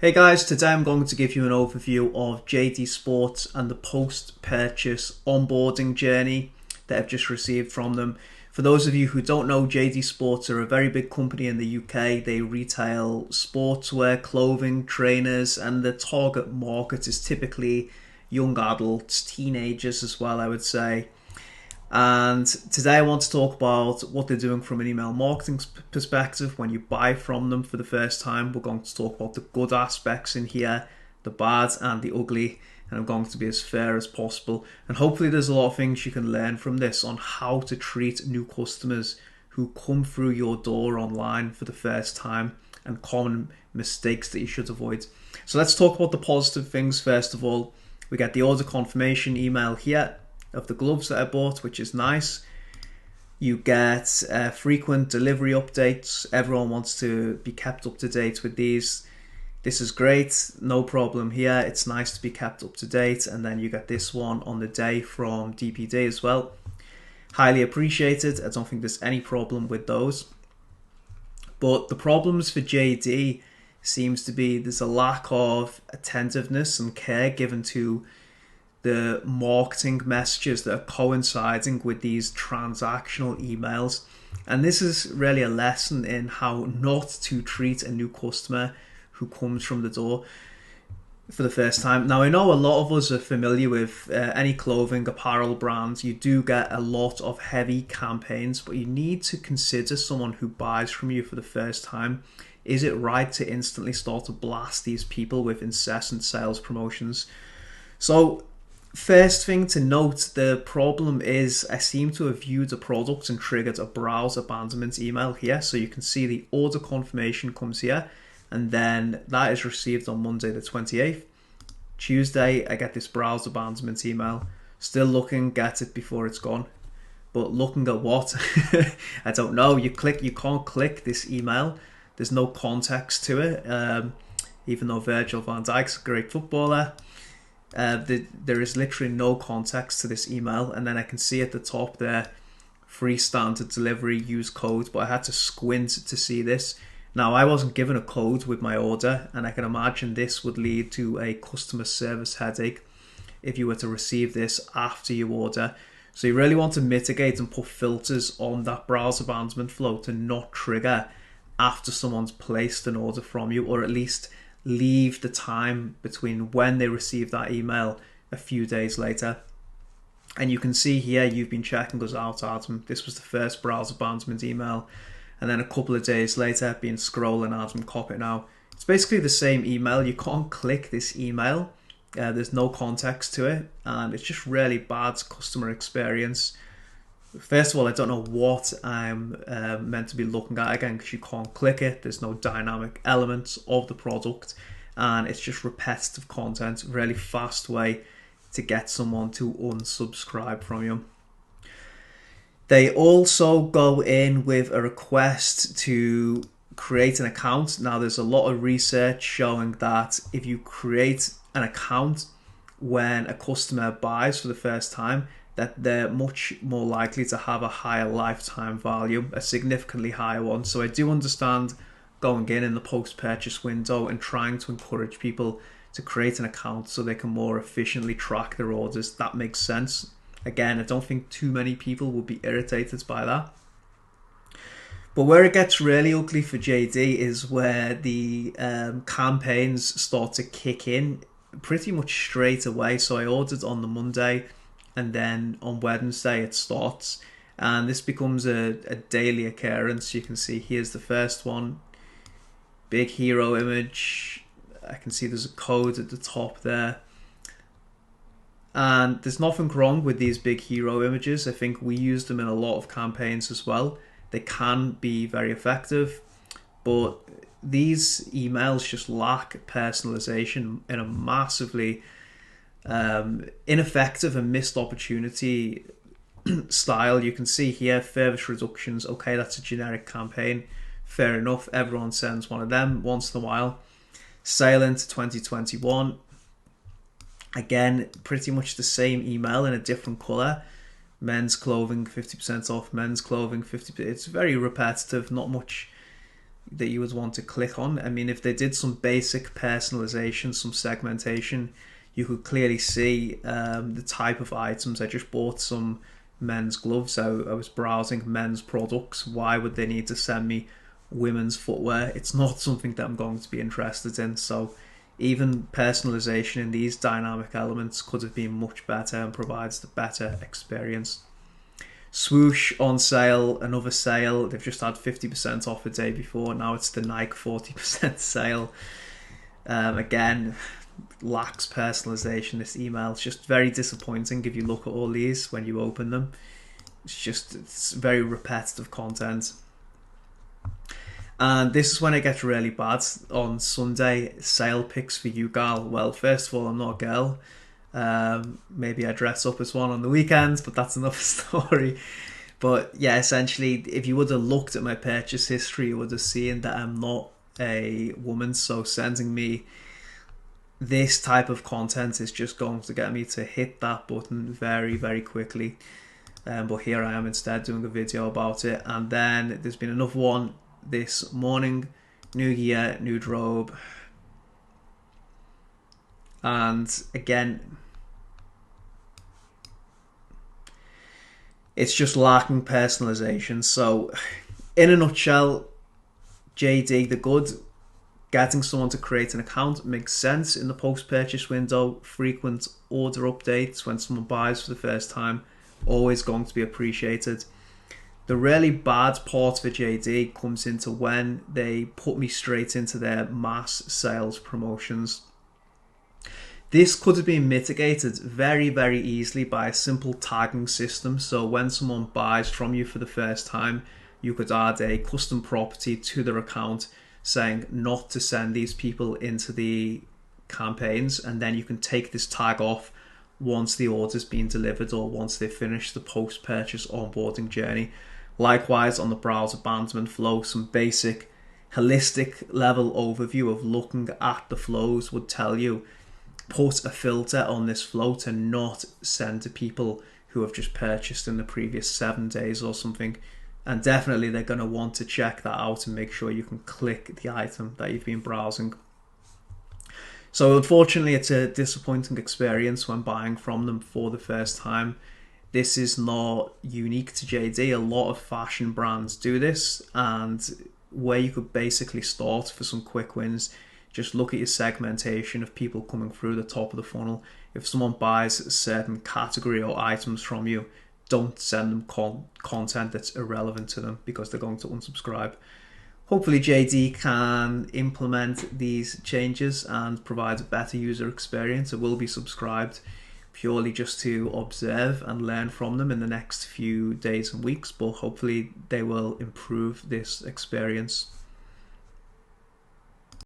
Hey guys, today I'm going to give you an overview of JD Sports and the post-purchase onboarding journey that I've just received from them. For those of you who don't know, JD Sports are a very big company in the UK. They retail sportswear, clothing, trainers, and the target market is typically young adults, teenagers as well, I would say. And today I want to talk about what they're doing from an email marketing perspective when you buy from them for the first time. We're going to talk about the good aspects in here, the bad and the ugly, and I'm going to be as fair as possible. And hopefully there's a lot of things you can learn from this on how to treat new customers who come through your door online for the first time and common mistakes that you should avoid. So let's talk about the positive things first of all. We get the order confirmation email here of the gloves that I bought, which is nice. You get frequent delivery updates. Everyone wants to be kept up to date with these. This is great, no problem here. It's nice to be kept up to date. And then you get this one on the day from DPD as well. Highly appreciated. I don't think there's any problem with those. But the problems for JD seems to be there's a lack of attentiveness and care given to the marketing messages that are coinciding with these transactional emails. And this is really a lesson in how not to treat a new customer who comes from the door for the first time. Now, I know a lot of us are familiar with any clothing, apparel brands. You do get a lot of heavy campaigns, but you need to consider someone who buys from you for the first time. Is it right to instantly start to blast these people with incessant sales promotions? So, first thing to note, the problem is I seem to have viewed a product and triggered a browse abandonment email here. So you can see the order confirmation comes here, and then that is received on Monday the 28th. Tuesday, I get this browse abandonment email. Still looking, get it before it's gone. But looking at what? I don't know. You can't click this email. There's no context to it. Even though Virgil van Dijk's a great footballer, there is literally no context to this email. And then I can see at the top there, free standard delivery, use code, but I had to squint to see this. Now, I wasn't given a code with my order, and I can imagine this would lead to a customer service headache if you were to receive this after you order. So you really want to mitigate and put filters on that browse abandonment flow to not trigger after someone's placed an order from you, or at least leave the time between when they receive that email a few days later. And you can see here you've been checking us out, Adam. This was the first browse abandonment email, and then a couple of days later been scrolling Adam, copy it now. It's basically the same email. You can't click this email. There's no context to it, and it's just really bad customer experience. First of all, I don't know what I'm meant to be looking at again, because you can't click it. There's no dynamic elements of the product, and it's just repetitive content. Really fast way to get someone to unsubscribe from you. They also go in with a request to create an account. Now, there's a lot of research showing that if you create an account when a customer buys for the first time, that they're much more likely to have a higher lifetime value, a significantly higher one. So I do understand going in the post-purchase window and trying to encourage people to create an account so they can more efficiently track their orders. That makes sense. Again, I don't think too many people will be irritated by that. But where it gets really ugly for JD is where the campaigns start to kick in pretty much straight away. So I ordered on the Monday, and then on Wednesday it starts, and this becomes a daily occurrence. You can see here's the first one, big hero image. I can see there's a code at the top there, and there's nothing wrong with these big hero images. I think we use them in a lot of campaigns as well. They can be very effective, but these emails just lack personalization in a massively ineffective and missed opportunity style. You can see here service reductions. Okay, that's a generic campaign, fair enough, everyone sends one of them once in a while. Sail into 2021, again pretty much the same email in a different color. Men's clothing 50% off, men's clothing 50%. It's very repetitive, not much that you would want to click on. I mean, if they did some basic personalization, some segmentation, you could clearly see the type of items. I just bought some men's gloves. I was browsing men's products. Why would they need to send me women's footwear? It's not something that I'm going to be interested in. So even personalization in these dynamic elements could have been much better and provides the better experience. Swoosh on sale, another sale. They've just had 50% off the day before. Now it's the Nike 40% sale. Again, lacks personalization. This email, it's just very disappointing if you look at all these when you open them. It's very repetitive content. And this is when it gets really bad. On Sunday, sale picks for you, gal. Well, first of all, I'm not a girl. Maybe I dress up as one on the weekends, but that's another story. But yeah, essentially, if you would have looked at my purchase history, you would have seen that I'm not a woman. So sending me this type of content is just going to get me to hit that button very, very quickly. But here I am instead doing a video about it. And then there's been another one this morning. New year, new robe. And again, it's just lacking personalization. So in a nutshell, JD, the good, getting someone to create an account makes sense in the post-purchase window. Frequent order updates when someone buys for the first time, always going to be appreciated. The really bad part for JD comes into when they put me straight into their mass sales promotions. This could have been mitigated very, very easily by a simple tagging system. So when someone buys from you for the first time, you could add a custom property to their account saying not to send these people into the campaigns, and then you can take this tag off once the order's been delivered or once they finish the post-purchase onboarding journey. Likewise, on the browse abandonment flow, some basic holistic level overview of looking at the flows would tell you, put a filter on this flow to not send to people who have just purchased in the previous 7 days or something. And definitely they're going to want to check that out and make sure you can click the item that you've been browsing. So unfortunately, it's a disappointing experience when buying from them for the first time. This is not unique to JD. A lot of fashion brands do this, and where you could basically start for some quick wins, just look at your segmentation of people coming through the top of the funnel. If someone buys a certain category or items from you, don't send them content that's irrelevant to them because they're going to unsubscribe. Hopefully JD can implement these changes and provide a better user experience. I will be subscribed purely just to observe and learn from them in the next few days and weeks, but hopefully they will improve this experience.